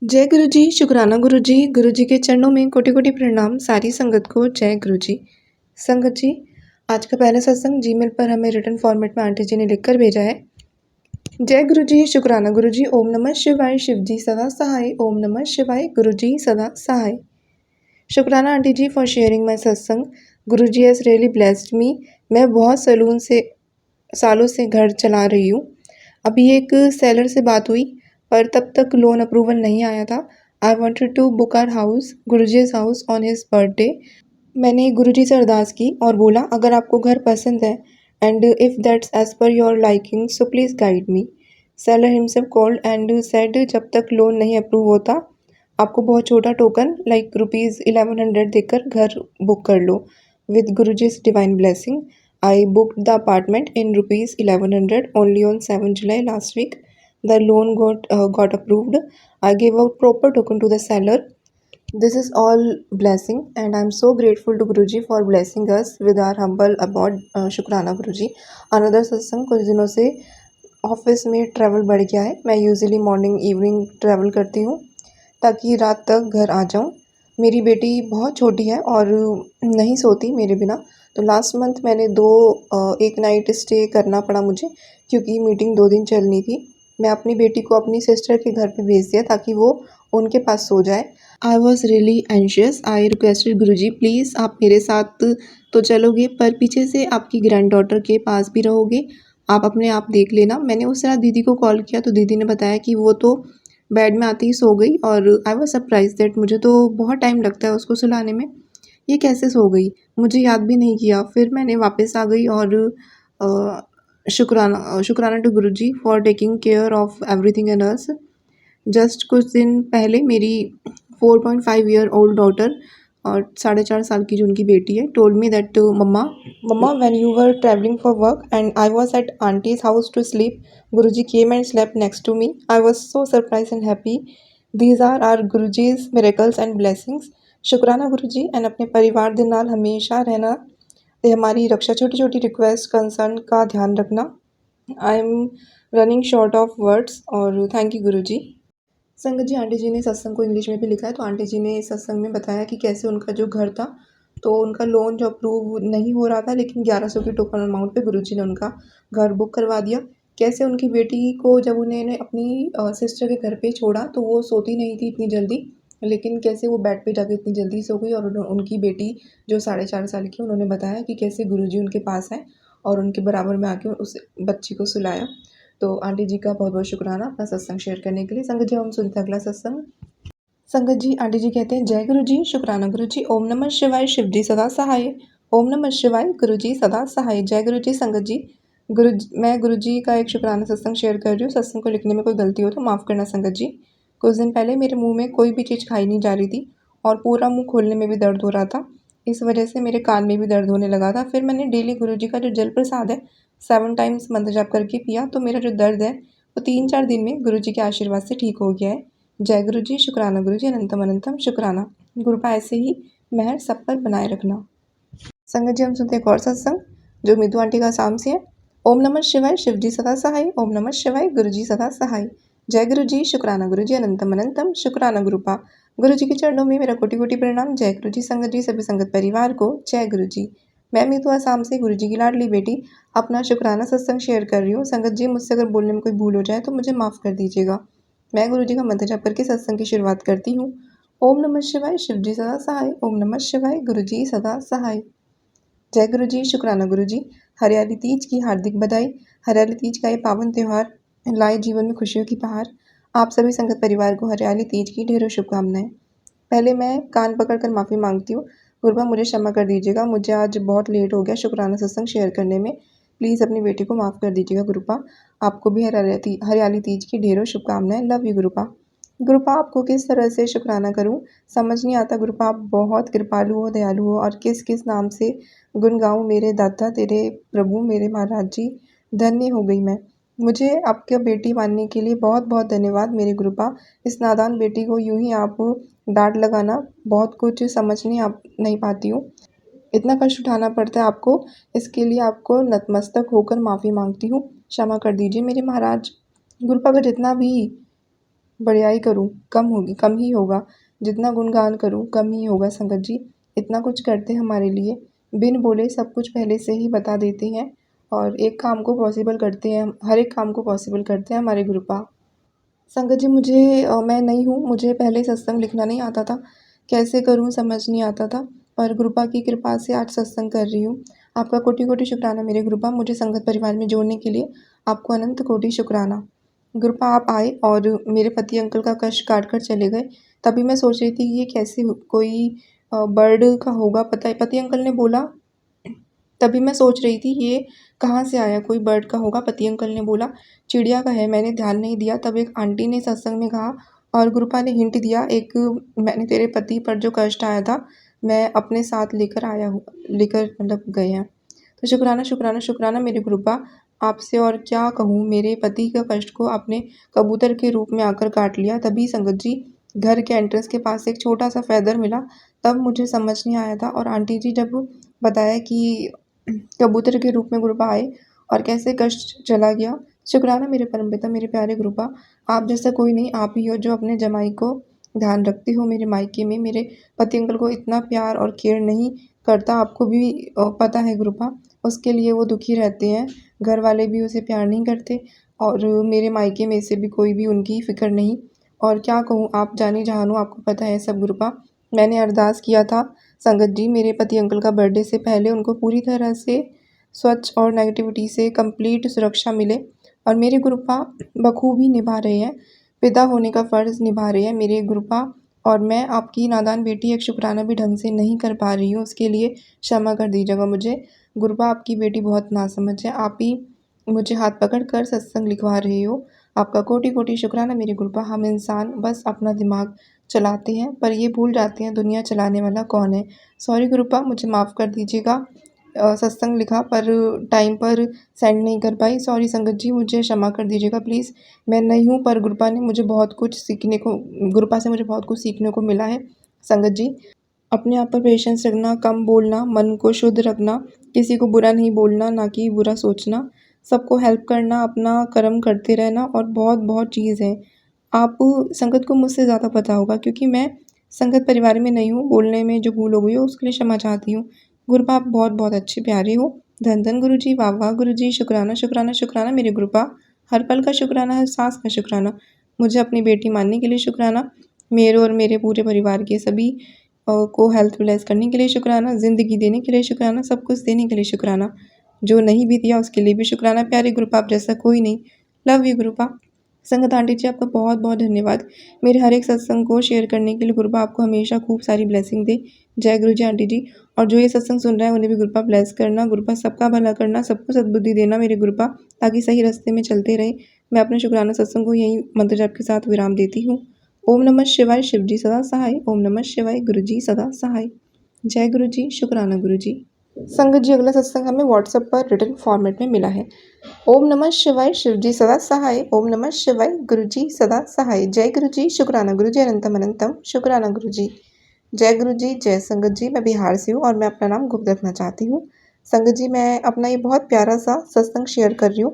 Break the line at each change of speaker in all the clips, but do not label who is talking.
जय गुरु जी, शुक्राना गुरु जी। गुरु जी के चरणों में कोटि-कोटि प्रणाम, सारी संगत को जय गुरु जी। संगत जी, आज का पहला सत्संग जीमेल पर हमें रिटर्न फॉर्मेट में आंटी जी ने लिखकर भेजा है। जय गुरु जी, शुक्राना गुरु जी, ओम नमः शिवाय, शिव जी सदा सहाय, ओम नमः शिवाय, गुरु जी सदा सहाय। शुक्राना aunty ji for sharing my satsang. Guru ji has really blessed me. मैं बहुत सालों से घर चला रही हूँ। अभी एक सेलर से बात हुई पर तब तक लोन अप्रूवल नहीं आया था। I wanted to book our house, Guruji's house on his birthday. मैंने गुरुजी से अरदास की और बोला अगर आपको घर पसंद है and if that's as per your liking so please guide me. Seller himself called and said जब तक लोन नहीं अप्रूव होता आपको बहुत छोटा टोकन लाइक ₹1100 देकर घर बुक कर लो। With Guruji's divine blessing I booked the apartment in ₹1100 only on 7 July last week. The loan got approved. I gave out proper token to the seller. This is all blessing and I'm so grateful to Guruji for blessing us with our humble abode. शुक्राना गुरुजी। Another सत्संग कुछ दिनों से office में travel बढ़ गया है। मैं यूजुअली मॉर्निंग इवनिंग ट्रैवल करती हूँ ताकि रात तक घर आ जाऊँ। मेरी बेटी बहुत छोटी है और नहीं सोती मेरे बिना, तो लास्ट मंथ मैंने एक नाइट स्टे करना पड़ा मुझे क्योंकि मीटिंग 2 दिन चलनी थी। मैं अपनी बेटी को अपनी सिस्टर के घर पे भेज दिया ताकि वो उनके पास सो जाए। I was really anxious. I requested Guruji please आप मेरे साथ तो चलोगे पर पीछे से आपकी ग्रैंड डॉटर के पास भी रहोगे, आप अपने आप देख लेना। मैंने उस रात दीदी को कॉल किया तो दीदी ने बताया कि वो तो बेड में आते ही सो गई और आई वॉज सरप्राइज दैट मुझे तो बहुत टाइम लगता है उसको सुलाने में, ये कैसे सो गई, मुझे याद भी नहीं किया। फिर मैंने वापस आ गई और शुक्राना to Guruji for taking care of everything in us. Just कुछ दिन पहले मेरी 4.5 ईयर ओल्ड डॉटर और 4.5 साल की जो उनकी बेटी है told me that mamma when you were travelling for work and I was at aunty's house to sleep Guruji came and slept next to me. I was so surprise and happy. These are our Guruji's miracles and blessings. शुक्राना Guruji and अपने परिवार दे नाल हमेशा रहना ते हमारी रक्षा। छोटी छोटी रिक्वेस्ट कंसर्न का ध्यान रखना। I am running short of words और थैंक यू गुरुजी। संगत जी, आंटी जी ने सत्संग को इंग्लिश में भी लिखा है तो आंटी जी ने सत्संग में बताया कि कैसे उनका जो घर था तो उनका लोन जो अप्रूव नहीं हो रहा था लेकिन 1100 की टोकन अमाउंट पे गुरुजी ने उनका घर बुक करवा दिया। कैसे उनकी बेटी को जब उन्होंने अपनी सिस्टर के घर पे छोड़ा तो वो सोती नहीं थी इतनी जल्दी, लेकिन कैसे वो बेड पे जाके इतनी जल्दी सो गई और उनकी बेटी जो 4.5 साल की, उन्होंने बताया कि कैसे गुरुजी उनके पास आए और उनके बराबर में आके उस बच्ची को सुलाया। तो आंटी जी का बहुत बहुत शुक्राना अपना सत्संग शेयर करने के लिए। संगत जी, हम सुनते हैं अगला सत्संग। संगत जी, आंटी जी कहते हैं जय गुरु जी, शुक्राना गुरु जी, ओम नमः शिवाय, शिव जी सदा सहाय, ओम नमः शिवाय, गुरु जी सदा सहाय। जय गुरु जी। संगत जी, मैं गुरु जी का एक शुक्राना सत्संग शेयर कर रही हूँ। सत्संग को लिखने में कोई गलती हो तो माफ़ करना संगत जी। कुछ दिन पहले मेरे मुंह में कोई भी चीज़ खाई नहीं जा रही थी और पूरा मुंह खोलने में भी दर्द हो रहा था। इस वजह से मेरे कान में भी दर्द होने लगा था। फिर मैंने डेली गुरु जी का जो जल प्रसाद है 7 टाइम्स मंत्र जाप करके पिया तो मेरा जो दर्द है वो 3-4 दिन में गुरु जी के आशीर्वाद से ठीक हो गया है। जय गुरु जी, शुक्राना गुरु जी, अनंतम अनंतम शुक्राना। गुरुपा ऐसे ही मेहर सब पर बनाए रखना। संगत जी, हम सुनते हैं एक और सत्संग जो मितु आंटी का आसाम से है। ओम नमः शिवाय, शिव जी सदा सहाय, ओम नमः शिवाय, गुरु जी सदा सहाय। जय गुरु जी, शुक्राना गुरु जी, अनंतम अनंतम शुक्राना। गुरुपा गुरु जी के चरणों में मेरा कोटि कोटि प्रणाम। जय गुरु जी। संगत जी, सभी संगत परिवार को जय गुरु जी। मैं मितु आसाम से गुरु जी की लाडली बेटी अपना शुक्राना सत्संग शेयर कर रही हूँ। संगत जी, मुझसे अगर बोलने में कोई भूल हो जाए तो मुझे माफ़ कर दीजिएगा। मैं गुरु जी का मंत्र जाप करके सत्संग की शुरुआत करती हूँ। ओम नमः शिवाय, शिव जी सदा सहाय, ओम नमः शिवाय, गुरु जी सदा सहाय। जय गुरु जी, शुक्राना गुरु जी। हरियाली तीज की हार्दिक बधाई। हरियाली तीज का ये पावन त्यौहार लाए जीवन में खुशियों की बहार। आप सभी संगत परिवार को हरियाली तीज की ढेरों शुभकामनाएं। पहले मैं कान पकड़कर माफ़ी मांगती हूँ। गुरुबा मुझे क्षमा कर दीजिएगा, मुझे आज बहुत लेट हो गया शुक्राना सत्संग शेयर करने में। प्लीज़ अपनी बेटी को माफ़ कर दीजिएगा गुरुपा। आपको भी हरियाली तीज की ढेरों शुभकामनाएं। Love you गुरुपा। गुरुपा, आपको किस तरह से शुक्राना करूं समझ नहीं आता गुरुपा। आप बहुत कृपालु हो, दयालु हो और किस किस नाम से गुण गाऊं मेरे दाता तेरे प्रभु मेरे महाराज जी। धन्य हो गई मैं। मुझे आपके बेटी मानने के लिए बहुत बहुत धन्यवाद मेरे गुरुपा। इस नादान बेटी को यूं ही आप डांट लगाना, बहुत कुछ समझ नहीं पाती हूँ, इतना कष्ट उठाना पड़ता है आपको, इसके लिए आपको नतमस्तक होकर माफ़ी मांगती हूँ। क्षमा कर दीजिए मेरे महाराज। गुरुपा का जितना भी बड़ाई करूँ कम ही होगा, जितना गुणगान करूँ कम ही होगा संगत जी। इतना कुछ करते हैं हमारे लिए, बिन बोले सब कुछ पहले से ही बता देते हैं और एक काम को पॉसिबल करते हैं, हर एक काम को पॉसिबल करते हैं हमारे गुरुपा। संगत जी मैं नई हूँ, मुझे पहले सत्संग लिखना नहीं आता था, कैसे करूँ समझ नहीं आता था, पर गुरुपा की कृपा से आज सत्संग कर रही हूँ। आपका कोटि-कोटि शुक्राना मेरे गुरुपा, मुझे संगत परिवार में जोड़ने के लिए आपको अनंत कोटि शुक्राना। गुरुपा आप आए और मेरे पति अंकल का कष्ट काट कर चले गए। तभी मैं सोच रही थी कि ये कैसे कोई बर्ड का होगा, पति अंकल ने बोला। तभी मैं सोच रही थी ये कहाँ से आया, कोई बर्ड का होगा। पति अंकल ने बोला चिड़िया का है, मैंने ध्यान नहीं दिया। तब एक आंटी ने सत्संग में कहा और गुरुपा ने हिंट दिया, एक मैंने तेरे पति पर जो कष्ट आया था मैं अपने साथ लेकर आया हूँ, लेकर मतलब गए हैं। तो शुक्राना शुक्राना शुक्राना मेरे गुरुपा, आपसे और क्या कहूँ, मेरे पति का कष्ट को आपने कबूतर के रूप में आकर काट लिया। तभी संगत जी घर के एंट्रेंस के पास एक छोटा सा फैदर मिला, तब मुझे समझ नहीं आया था। और आंटी जी जब बताया कि कबूतर के रूप में गुरुपा आए और कैसे कष्ट चला गया। शुक्राना मेरे परमपिता मेरे प्यारे गुरुपा, आप जैसा कोई नहीं, आप ही हो जो अपने जमाई को ध्यान रखते हो। मेरे मायके में मेरे पति अंकल को इतना प्यार और केयर नहीं करता, आपको भी पता है गुरुपा, उसके लिए वो दुखी रहते हैं। घर वाले भी उसे प्यार नहीं करते और मेरे मायके में से भी कोई भी उनकी फ़िक्र नहीं। और क्या कहूँ, आप जानी जहान हो, आपको पता है सब गुरुपा। मैंने अरदास किया था संगत जी मेरे पति अंकल का बर्थडे से पहले उनको पूरी तरह से स्वच्छ और नेगेटिविटी से कंप्लीट सुरक्षा मिले और मेरे गुरुपा बखूबी निभा रहे हैं, पिता होने का फ़र्ज़ निभा रहे हैं मेरे गुरुपा। और मैं आपकी नादान बेटी एक शुक्राना भी ढंग से नहीं कर पा रही हूँ, उसके लिए क्षमा कर दीजिएगा मुझे। गुरुपा आपकी बेटी बहुत नासमझ है, आप ही मुझे हाथ पकड़ कर सत्संग लिखवा रहे हो। आपका कोटि कोटि शुक्राना मेरे गुरुपा। हम इंसान बस अपना दिमाग चलाते हैं पर ये भूल जाते हैं दुनिया चलाने वाला कौन है। सॉरी गुरुपा, मुझे माफ़ कर दीजिएगा। सत्संग लिखा पर टाइम पर सेंड नहीं कर पाई। सॉरी संगत जी, मुझे क्षमा कर दीजिएगा प्लीज़। मैं नई हूँ पर गुरुपा ने मुझे बहुत कुछ सीखने को गुरुपा से मुझे बहुत कुछ सीखने को मिला है संगत जी। अपने आप पर पेशेंस रखना, कम बोलना, मन को शुद्ध रखना, किसी को बुरा नहीं बोलना, ना कि बुरा सोचना, सबको हेल्प करना, अपना कर्म करते रहना और बहुत-बहुत चीज़ है। आप संगत को मुझसे ज़्यादा पता होगा क्योंकि मैं संगत परिवार में नहीं हूँ, बोलने में जो भूल हो गई हो उसके लिए क्षमा चाहती हूँ। गुरुपा आप बहुत-बहुत अच्छे प्यारे हो। धन धन गुरुजी, वाह वाह गुरुजी, शुक्राना शुक्राना शुक्राना मेरे गुरुपा। हर पल का शुक्राना, हर सांस का शुक्राना। मुझे अपनी बेटी मानने के लिए शुक्राना। मेरे और मेरे पूरे परिवार के सभी को हेल्थ ब्लेस करने के लिए शुक्राना, ज़िंदगी देने के लिए शुक्राना, सब कुछ देने के लिए शुक्राना। जो नहीं भी दिया उसके लिए भी शुक्राना। प्यारे गुरुपा आप जैसा कोई नहीं। Love you गुरुपा। संगत आंटी जी आपका बहुत-बहुत धन्यवाद। मेरे हर एक सत्संग को शेयर करने के लिए। गुरुपा आपको हमेशा खूब सारी ब्लेसिंग दे। जय गुरु जी आंटी जी। और जो ये सत्संग सुन रहे हैं उन्हें भी गुरुपा ब्लेस करना। गुरुपा सबका भला करना, सबको सद्बुद्धि देना मेरे गुरुपा, ताकि सही रास्ते में चलते रहें। मैं अपने शुक्राना सत्संग को यहीं मंत्र जाप के साथ विराम देती हूँ। ओम नमः शिवाय, शिव जी सदा सहाय। ओम नमः शिवाय, गुरु जी सदा सहाय। जय गुरु जी, शुक्राना गुरु जी। संगत जी अगला सत्संग हमें व्हाट्सएप पर रिटन फॉर्मेट में मिला है। ओम नमः शिवाय, शिव जी सदा सहाय। ओम नमः शिवाय, गुरु जी सदा सहाय। जय गुरु जी, शुक्राना गुरु जी, अनंतम अनंतम शुक्राना गुरु जी। जय गुरु जी, जय संगत जी। मैं बिहार से हूँ और मैं अपना नाम गुप्त रखना चाहती हूँ। संगत जी मैं अपना ये बहुत प्यारा सा सत्संग शेयर कर रही हूँ।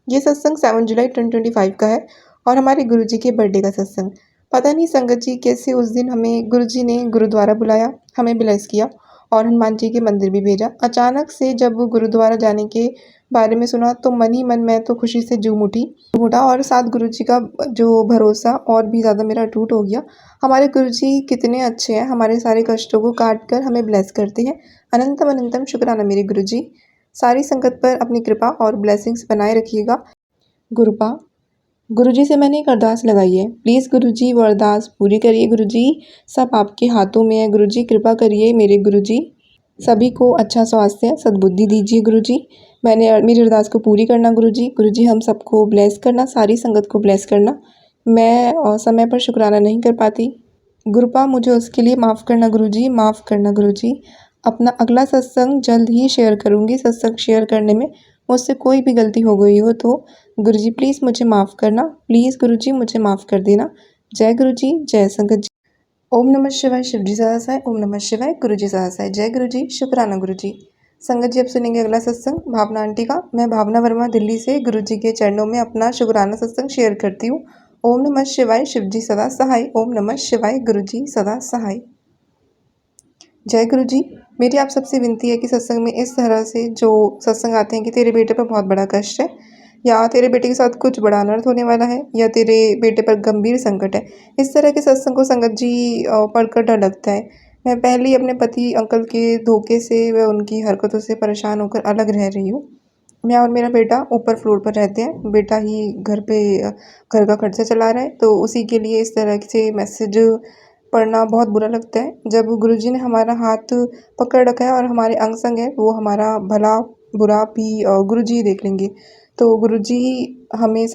ये सत्संग 7 जुलाई 2025 का है और हमारे गुरु जी के बर्थडे का सत्संग। पता नहीं संगत जी कैसे उस दिन हमें गुरु जी ने गुरुद्वारा बुलाया, हमें ब्लेस किया और हनुमान जी के मंदिर भी भेजा। अचानक से जब गुरुद्वारा जाने के बारे में सुना तो मन ही मन मैं तो खुशी से झूम उठा और साथ गुरु जी का जो भरोसा और भी ज़्यादा मेरा टूट हो गया। हमारे गुरु जी कितने अच्छे हैं, हमारे सारे कष्टों को काट कर हमें ब्लेस करते हैं। अनंतम अनंतम शुक्राना मेरे गुरु जी। सारी संगत पर अपनी कृपा और ब्लेसिंग्स बनाए रखिएगा। गुरुपा गुरुजी से मैंने एक अरदास लगाई है, प्लीज़ गुरुजी वो अरदास पूरी करिए गुरुजी। सब आपके हाथों में है गुरुजी, कृपा करिए मेरे गुरुजी। सभी को अच्छा स्वास्थ्य सद्बुद्धि दीजिए गुरुजी। मेरी अरदास को पूरी करना गुरुजी। गुरुजी हम सबको ब्लेस करना, सारी संगत को ब्लेस करना। मैं समय पर शुक्राना नहीं कर पाती, गुरुपा मुझे उसके लिए माफ़ करना गुरुजी, माफ़ करना गुरुजी। अपना अगला सत्संग जल्द ही शेयर करूँगी। सत्संग शेयर करने में मुझसे कोई भी गलती हो गई हो तो गुरुजी प्लीज़ मुझे माफ़ करना, प्लीज़ गुरुजी मुझे माफ़ कर देना। जय गुरुजी, जय संगत जी। ओम नमः शिवाय, शिव जी सदा सहाय। ओम नमः शिवाय, गुरु जी सदा सहाय। जय गुरु जी, शुक्राना गुरु जी। संगत जी अब सुनेंगे अगला सत्संग भावना आंटी का। मैं भावना वर्मा दिल्ली से गुरु जी के चरणों में अपना शुक्राना सत्संग शेयर करती हूँ ओम नमः शिवाय, शिवजी सदा सहाय। ओम नमः शिवाय, गुरुजी सदा सहाय। जय गुरु जी। मेरी आप सबसे विनती है कि सत्संग में इस तरह से जो सत्संग आते हैं कि तेरे बेटे पर बहुत बड़ा कष्ट है, या तेरे बेटे के साथ कुछ बड़ा अनर्थ होने वाला है, या तेरे बेटे पर गंभीर संकट है, इस तरह के सत्संग को संगत जी पढ़कर डर लगता है। मैं पहले ही अपने पति अंकल के धोखे से व उनकी हरकतों से परेशान होकर अलग रह रही हूँ। मैं और मेरा बेटा ऊपर फ्लोर पर रहते हैं। बेटा ही घर पे घर का खर्चा चला रहा है, तो उसी के लिए इस तरह से मैसेज पढ़ना बहुत बुरा लगता है। जब गुरुजी ने हमारा हाथ पकड़ रखा है और हमारे अंग संग है, वो हमारा भला बुरा भी गुरुजी देख लेंगे। तो गुरुजी हमें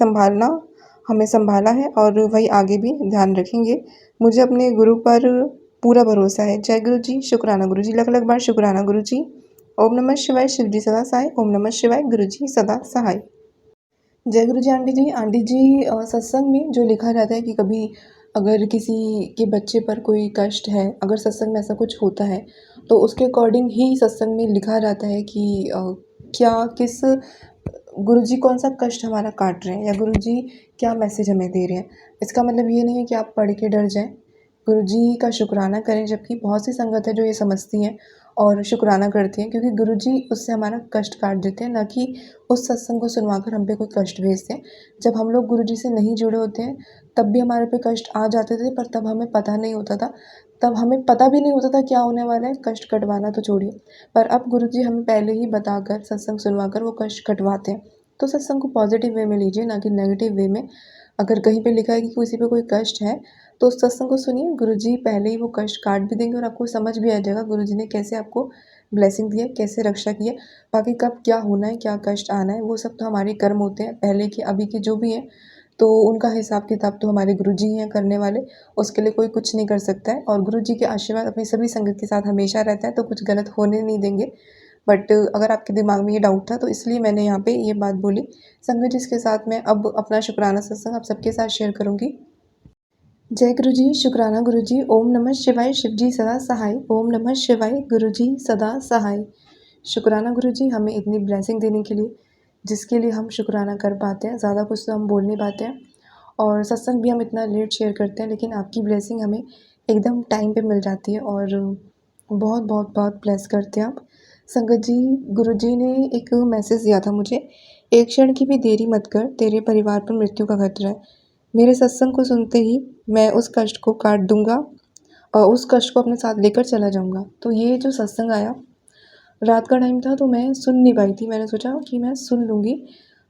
संभाला है और वही आगे भी ध्यान रखेंगे। मुझे अपने गुरु पर पूरा भरोसा है। जय गुरु जी। शुक्राना गुरु जी। लख लख बार शुक्राना गुरु जी। ओम नमः शिवाय, शिवजी सदा सहाय। ओम नमः शिवाय, गुरुजी सदा सहाय। जय गुरु जी। आंटी जी, सत्संग में जो लिखा जाता है कि कभी अगर किसी के बच्चे पर कोई कष्ट है, अगर सत्संग में ऐसा कुछ होता है, तो उसके अकॉर्डिंग ही सत्संग में लिखा जाता है कि क्या किस गुरुजी कौन-सा कष्ट हमारा काट रहे हैं, या गुरुजी क्या मैसेज हमें दे रहे हैं। इसका मतलब ये नहीं है कि आप पढ़ के डर जाएँ। गुरुजी का शुक्राना करें, जबकि बहुत सी संगत है जो ये समझती हैं और शुक्राना करती हैं, क्योंकि गुरुजी उससे हमारा कष्ट काट देते हैं, ना कि उस सत्संग को सुनवाकर हम पे कोई कष्ट भेजते हैं। जब हम लोग गुरुजी से नहीं जुड़े होते हैं, तब भी हमारे पे कष्ट आ जाते थे, पर तब हमें पता नहीं होता था। तब हमें पता भी नहीं होता था क्या होने वाला है, कष्ट कटवाना तो छोड़िए। पर अब गुरुजी हमें पहले ही बताकर, सत्संग सुनवाकर वो कष्ट कटवाते हैं। तो सत्संग को पॉजिटिव वे में लीजिए, ना कि नेगेटिव वे में। अगर कहीं पे लिखा है कि किसी पे कोई कष्ट है, तो उस सत्संग को सुनिए। गुरुजी पहले ही वो कष्ट काट भी देंगे और आपको समझ भी आ जाएगा गुरुजी ने कैसे आपको ब्लेसिंग दी है, कैसे रक्षा की है। बाकी कब क्या होना है, क्या कष्ट आना है, वो सब तो हमारे कर्म होते हैं, पहले के अभी के जो भी हैं। तो उनका हिसाब किताब तो हमारे गुरुजी ही हैं करने वाले। उसके लिए कोई कुछ नहीं कर सकता है, और गुरुजी के आशीर्वाद अपनी सभी संगत के साथ हमेशा रहता है, तो कुछ गलत होने नहीं देंगे। बट अगर आपके दिमाग में ये डाउट था, तो इसलिए मैंने यहाँ पे ये बात बोली। संगत जिसके साथ मैं अब अपना शुक्राना सत्संग आप सबके साथ शेयर करूँगी। जय गुरु जी। शुक्राना गुरु जी। ओम नमः शिवाय, शिवजी सदा सहाय। ओम नमः शिवाय, गुरु जी सदा सहाय। शुक्राना गुरु जी हमें इतनी ब्लेसिंग देने के लिए, जिसके लिए हम शुक्राना कर पाते हैं। ज़्यादा कुछ तो हम बोल नहीं पाते हैं, और सत्संग भी हम इतना लेट शेयर करते हैं, लेकिन आपकी ब्लेसिंग हमें एकदम टाइम पे मिल जाती है, और बहुत बहुत बहुत ब्लेस करते हैं आप। संगत जी, गुरु जी ने एक मैसेज दिया था मुझे, एक क्षण की भी देरी मत कर, तेरे परिवार पर मृत्यु का खतरा है। मेरे सत्संग को सुनते ही मैं उस कष्ट को काट दूंगा और उस कष्ट को अपने साथ लेकर चला जाऊंगा। तो ये जो सत्संग आया, रात का टाइम था, तो मैं सुन नहीं पाई थी। मैंने सोचा कि मैं सुन लूँगी,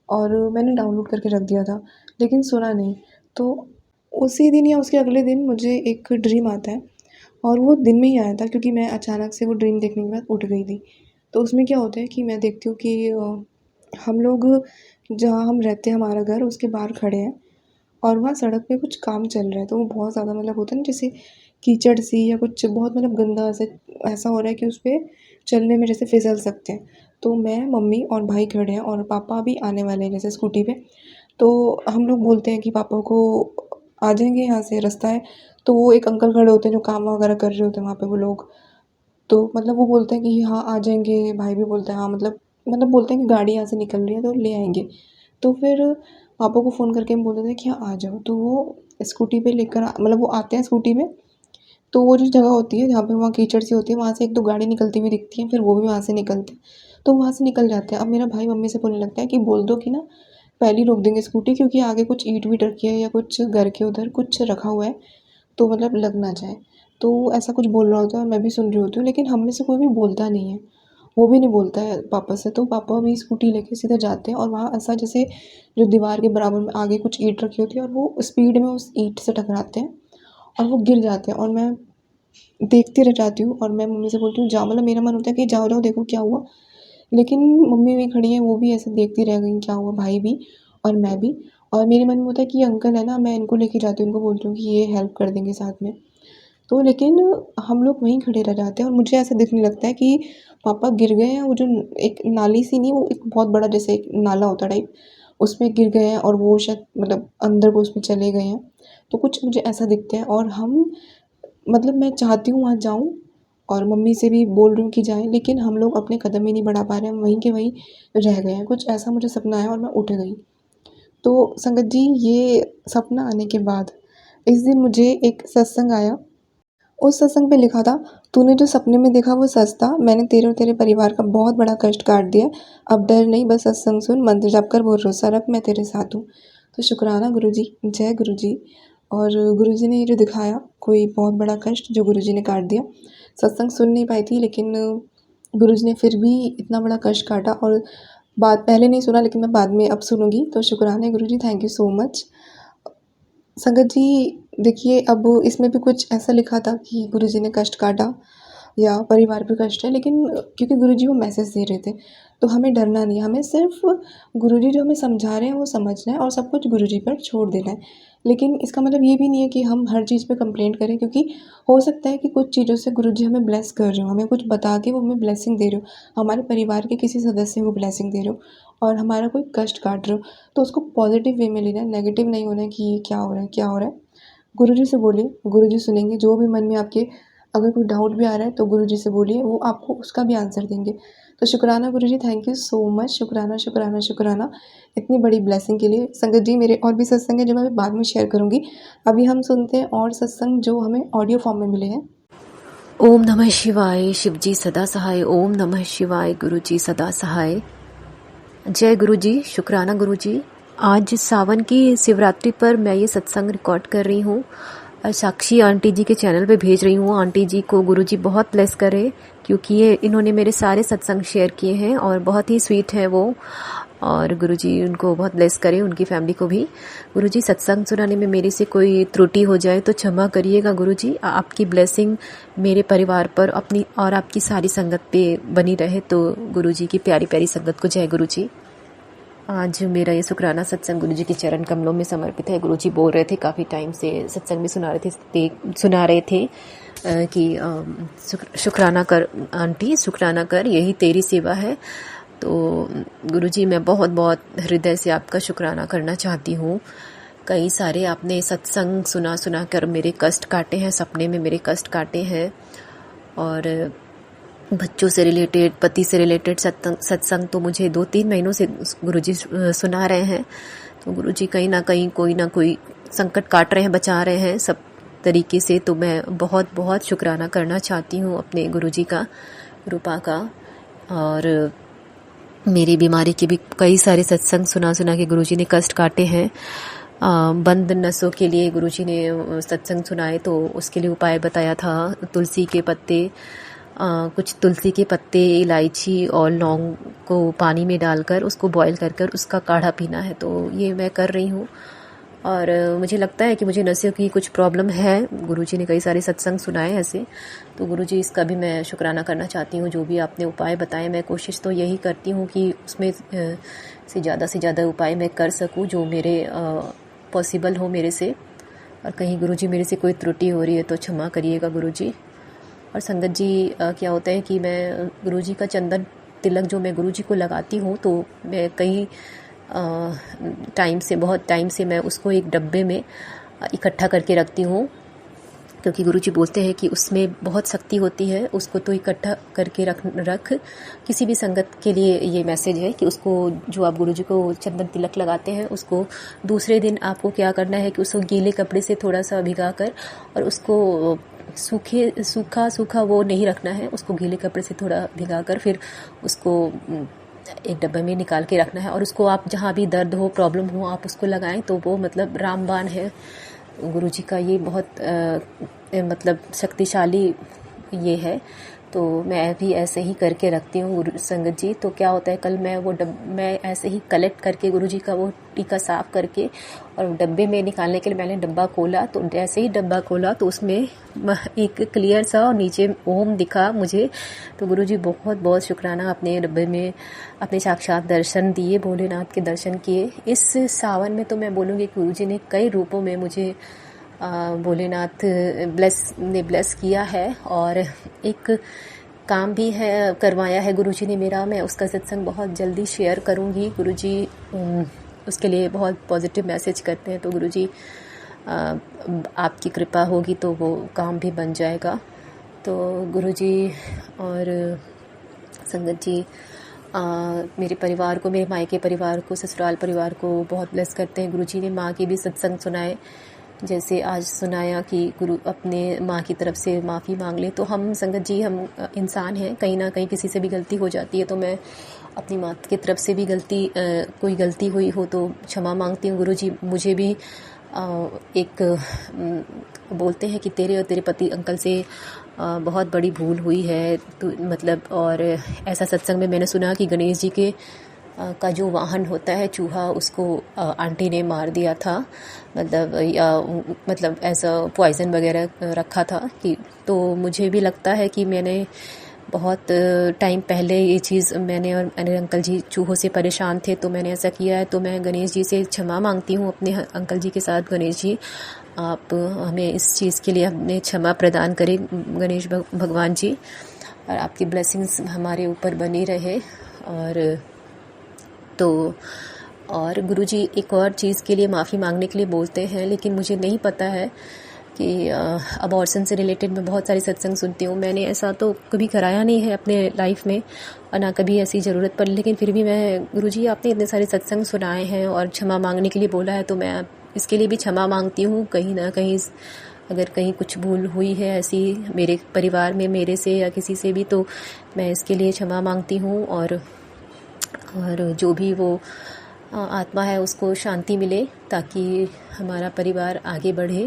और मैंने डाउनलोड करके रख दिया था, लेकिन सुना नहीं। तो उसी दिन या उसके अगले दिन मुझे एक ड्रीम आता है, और वो दिन में ही आया था, क्योंकि मैं अचानक से वो ड्रीम देखने के बाद उठ गई थी। तो उसमें क्या होता है कि मैं देखती हूँ कि हम लोग जहाँ हम रहते हैं, हमारा घर, उसके बाहर खड़े हैं, और वहाँ सड़क पे कुछ काम चल रहा है। तो वो बहुत ज़्यादा मतलब होता है ना, जैसे कीचड़ सी या कुछ बहुत मतलब गंदा से ऐसा हो रहा है कि उस पे चलने में जैसे फिसल सकते हैं। तो मैं, मम्मी और भाई खड़े हैं, और पापा भी आने वाले हैं जैसे स्कूटी पे। तो हम लोग बोलते हैं कि पापा को आ जाएंगे, यहाँ से रास्ता है। तो वो एक अंकल खड़े होते हैं जो काम वगैरह कर रहे होते हैं वहाँ पे वो लोग। तो मतलब वो बोलते हैं कि हाँ आ जाएंगे, भाई भी बोलते हैं हाँ, मतलब बोलते हैं कि गाड़ी यहाँ से निकल रही है तो ले आएंगे। तो फिर पापा को फ़ोन करके हम बोल देते हैं कि हाँ आ जाओ। तो वो स्कूटी पे लेकर मतलब वो आते हैं स्कूटी में। तो वो जो जगह होती है जहाँ पे वहाँ कीचड़ सी होती है, वहाँ से एक दो गाड़ी निकलती हुई दिखती है, फिर वो भी वहाँ से निकलते हैं। तो वहाँ से निकल जाते हैं। अब मेरा भाई मम्मी से बोलने लगता है कि बोल दो कि ना पहले ही रोक देंगे स्कूटी, क्योंकि आगे कुछ ईंट वीट रखी है, या कुछ घर के उधर कुछ रखा हुआ है, तो मतलब लग ना जाए। तो ऐसा कुछ बोल रहा होता है और मैं भी सुन रही होती हूँ, लेकिन हम में से कोई भी बोलता नहीं है। वो भी नहीं बोलता है पापा से। तो पापा भी स्कूटी लेके सीधे जाते हैं, और वहाँ ऐसा जैसे जो दीवार के बराबर में आगे कुछ ईंट रखी होती है, और वो स्पीड में उस ईंट से टकराते हैं और वो गिर जाते हैं, और मैं देखती रह जाती हूँ। और मैं मम्मी से बोलती हूँ जाओ, मतलब मेरा मन होता है कि जाओ जाओ देखो क्या हुआ, लेकिन मम्मी भी खड़ी हैं, वो भी ऐसे देखती रह गई क्या हुआ, भाई भी और मैं भी। और मेरे मन में होता है कि ये अंकल है ना, मैं इनको लेके जाती हूँ, इनको बोलती हूँ कि ये हेल्प कर देंगे साथ में। तो लेकिन हम लोग वहीं खड़े रह जाते हैं, और मुझे ऐसा दिखने लगता है कि पापा गिर गए हैं। वो जो एक नाली सी नहीं, वो एक बहुत बड़ा जैसे एक नाला होता है टाइप, उसमें गिर गए हैं, और वो शायद मतलब अंदर को उसमें चले गए हैं। तो कुछ मुझे ऐसा दिखता है, और हम मतलब मैं चाहती हूँ वहाँ जाऊँ, और मम्मी से भी बोल रही हूँ कि जाएँ, लेकिन हम लोग अपने कदम ही नहीं बढ़ा पा रहे हैं, हम वहीं के वहीं रह गए हैं। कुछ ऐसा मुझे सपना आया और मैं उठ गई। तो संगत जी, ये सपना आने के बाद इस दिन मुझे एक सत्संग आया। उस सत्संग पे लिखा था, तूने जो सपने में देखा वो सच था, मैंने तेरे और तेरे परिवार का बहुत बड़ा कष्ट काट दिया। अब डर नहीं, बस सत्संग सुन, मंत्र जाप कर, भरोसा रख, मैं तेरे साथ हूँ। तो शुक्राना गुरुजी, जय गुरुजी। और गुरुजी ने ये जो दिखाया, कोई बहुत बड़ा कष्ट जो गुरुजी ने काट दिया। सत्संग सुन नहीं पाई थी, लेकिन गुरुजी ने फिर भी इतना बड़ा कष्ट काटा। और बात पहले नहीं सुना, लेकिन मैं बाद में अब सुनूंगी। तो शुक्राना है गुरुजी, थैंक यू सो मच। संगत जी, देखिए, अब इसमें भी कुछ ऐसा लिखा था कि गुरुजी ने कष्ट काटा या परिवार पे कष्ट है, लेकिन क्योंकि गुरुजी वो मैसेज दे रहे थे, तो हमें डरना नहीं है। हमें सिर्फ गुरुजी जो हमें समझा रहे हैं वो समझना है और सब कुछ गुरुजी पर छोड़ देना है। लेकिन इसका मतलब ये भी नहीं है कि हम हर चीज़ पे कंप्लेंट करें, क्योंकि हो सकता है कि कुछ चीज़ों से गुरुजी हमें ब्लेस कर रहे हो, हमें कुछ बता के वो हमें ब्लेसिंग दे रहे हो, हमारे परिवार के किसी सदस्य को ब्लेसिंग दे रहे हो और हमारा कोई कष्ट काट रहे हो। तो उसको पॉजिटिव वे में लेना है, नेगेटिव नहीं होना है कि ये क्या हो रहा है, क्या हो रहा है। गुरुजी से बोलिए, गुरुजी सुनेंगे। जो भी मन में आपके अगर कोई डाउट भी आ रहा है तो गुरुजी से बोलिए, वो आपको उसका भी आंसर देंगे। तो शुक्राना गुरुजी, थैंक यू सो मच। शुक्राना, शुक्राना, शुक्राना इतनी बड़ी ब्लेसिंग के लिए। संगत जी, मेरे और भी सत्संग है जो मैं बाद में शेयर करूँगी। अभी हम सुनते हैं और सत्संग जो हमें ऑडियो फॉर्म में मिले हैं।
ओम नमः शिवाय। शिवजी सदा सहाय। ओम नमः शिवाय। गुरुजी सदा सहाय। जय गुरुजी। शुक्राना गुरुजी। आज सावन की शिवरात्रि पर मैं ये सत्संग रिकॉर्ड कर रही हूँ और साक्षी आंटी जी के चैनल पे भेज रही हूँ। आंटी जी को गुरुजी बहुत ब्लेस करे, क्योंकि ये इन्होंने मेरे सारे सत्संग शेयर किए हैं और बहुत ही स्वीट है वो। और गुरुजी उनको बहुत ब्लेस करे, उनकी फैमिली को भी। गुरुजी, सत्संग सुनाने में मेरे से कोई त्रुटि हो जाए तो क्षमा करिएगा गुरुजी। आपकी ब्लेसिंग मेरे परिवार पर अपनी और आपकी सारी संगत पे बनी रहे। तो गुरुजी की प्यारी प्यारी संगत को जय गुरुजी। आज मेरा ये शुक्राना सत्संग गुरुजी के चरण कमलों में समर्पित है। गुरुजी बोल रहे थे, काफ़ी टाइम से सत्संग में सुना रहे थे कि शुक्राना कर आंटी, शुक्राना कर, यही तेरी सेवा है। तो गुरुजी, मैं बहुत बहुत हृदय से आपका शुक्राना करना चाहती हूँ। कई सारे आपने सत्संग सुना कर मेरे कष्ट काटे हैं, सपने में मेरे कष्ट काटे हैं। और बच्चों से रिलेटेड, पति से रिलेटेड सत्संग तो मुझे 2-3 महीनों से गुरुजी सुना रहे हैं। तो गुरुजी कहीं ना कहीं कोई ना कोई संकट काट रहे हैं, बचा रहे हैं सब तरीके से। तो मैं बहुत बहुत शुक्राना करना चाहती हूँ अपने गुरुजी का, रूपा का। और मेरी बीमारी के भी कई सारे सत्संग सुना के गुरुजी ने कष्ट काटे हैं। बंद नसों के लिए गुरुजी ने सत्संग सुनाए, तो उसके लिए उपाय बताया था। तुलसी के पत्ते, कुछ तुलसी के पत्ते, इलायची और लौंग को पानी में डालकर उसको बॉईल कर उसका काढ़ा पीना है। तो ये मैं कर रही हूँ। और मुझे लगता है कि मुझे नसों की कुछ प्रॉब्लम है। गुरुजी ने कई सारे सत्संग सुनाए ऐसे। तो गुरुजी, इसका भी मैं शुक्राना करना चाहती हूँ। जो भी आपने उपाय बताए, मैं कोशिश तो यही करती हूँ कि उसमें से ज़्यादा उपाय मैं कर सकूँ जो मेरे पॉसिबल हो मेरे से। और कहीं गुरुजी मेरे से कोई त्रुटि हो रही है तो क्षमा करिएगा गुरुजी। और संगत जी, क्या होता है कि मैं गुरुजी का चंदन तिलक जो मैं गुरुजी को लगाती हूँ, तो मैं कई बहुत टाइम से मैं उसको एक डब्बे में इकट्ठा करके रखती हूँ, क्योंकि गुरुजी बोलते हैं कि उसमें बहुत शक्ति होती है। उसको तो इकट्ठा करके रख किसी भी संगत के लिए ये मैसेज है कि उसको, जो आप गुरुजी को चंदन तिलक लगाते हैं, उसको दूसरे दिन आपको क्या करना है कि उसको गीले कपड़े से थोड़ा सा भिगा कर, और उसको सूखा वो नहीं रखना है, उसको गीले कपड़े से थोड़ा भिगा कर फिर उसको एक डब्बे में निकाल के रखना है। और उसको आप जहाँ भी दर्द हो, प्रॉब्लम हो, आप उसको लगाएं तो वो मतलब रामबाण है। गुरुजी का ये बहुत मतलब शक्तिशाली ये है। तो मैं भी ऐसे ही करके रखती हूँ गुरु संगत जी। तो क्या होता है, कल मैं मैं ऐसे ही कलेक्ट करके गुरुजी का वो टीका साफ करके और डब्बे में निकालने के लिए मैंने डब्बा खोला। तो जैसे ही डब्बा खोला तो उसमें एक क्लियर सा और नीचे ओम दिखा मुझे। तो गुरुजी, बहुत बहुत शुक्राना, अपने डब्बे में अपने साक्षात दर्शन दिए, भोलेनाथ के दर्शन किए। इस सावन में तो मैं बोलूँगी गुरुजी ने कई रूपों में मुझे भोलेनाथ ने ब्लेस किया है। और एक काम भी है करवाया है गुरुजी ने मेरा, मैं उसका सत्संग बहुत जल्दी शेयर करूँगी। गुरुजी उसके लिए बहुत पॉजिटिव मैसेज करते हैं। तो गुरुजी, आपकी कृपा होगी तो वो काम भी बन जाएगा। तो गुरुजी और संगत जी, मेरे परिवार को, मेरे मायके परिवार को, ससुराल परिवार को बहुत ब्लेस करते हैं। गुरुजी ने माँ के भी सत्संग सुनाए, जैसे आज सुनाया कि गुरु अपने माँ की तरफ से माफ़ी मांग ले। तो हम संगत जी, हम इंसान हैं, कहीं ना कहीं किसी से भी गलती हो जाती है। तो मैं अपनी माँ की तरफ से भी कोई गलती हुई हो तो क्षमा मांगती हूँ। गुरुजी मुझे भी बोलते हैं कि तेरे और तेरे पति अंकल से बहुत बड़ी भूल हुई है, तो मतलब, और ऐसा सत्संग में मैंने सुना कि गणेश जी के का जो वाहन होता है चूहा, उसको आंटी ने मार दिया था, मतलब ऐसा पॉइजन वगैरह रखा था कि। तो मुझे भी लगता है कि मैंने बहुत टाइम पहले ये चीज़, मैंने और मेरे अंकल जी चूहों से परेशान थे तो मैंने ऐसा किया है। तो मैं गणेश जी से क्षमा मांगती हूँ अपने अंकल जी के साथ। गणेश जी, आप हमें इस चीज़ के लिए हमें क्षमा प्रदान करें गणेश भगवान जी, और आपकी ब्लेसिंग्स हमारे ऊपर बनी रहे। और गुरुजी एक और चीज़ के लिए माफ़ी मांगने के लिए बोलते हैं, लेकिन मुझे नहीं पता है कि अबॉर्शन से रिलेटेड मैं बहुत सारी सत्संग सुनती हूँ। मैंने ऐसा तो कभी कराया नहीं है अपने लाइफ में, और ना कभी ऐसी ज़रूरत पड़ी, लेकिन फिर भी मैं, गुरुजी आपने इतने सारे सत्संग सुनाए हैं और क्षमा मांगने के लिए बोला है, तो मैं इसके लिए भी क्षमा मांगती हूँ। कहीं ना कहीं अगर कहीं कुछ भूल हुई है ऐसी मेरे परिवार में, मेरे से या किसी से भी, तो मैं इसके लिए क्षमा मांगती हूँ। और जो भी वो आत्मा है उसको शांति मिले, ताकि हमारा परिवार आगे बढ़े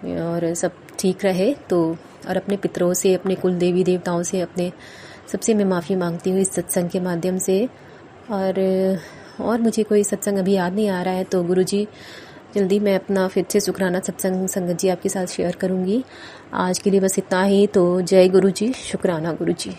और सब ठीक रहे। तो और अपने पितरों से, अपने कुल देवी देवताओं से, अपने सबसे मैं माफ़ी मांगती हूँ इस सत्संग के माध्यम से। और मुझे कोई सत्संग अभी याद नहीं आ रहा है, तो गुरुजी जल्दी मैं अपना फिर से शुक्राना सत्संग संगत जी आपके साथ शेयर करूँगी। आज के लिए बस इतना ही। तो जय गुरुजी, शुक्राना गुरुजी।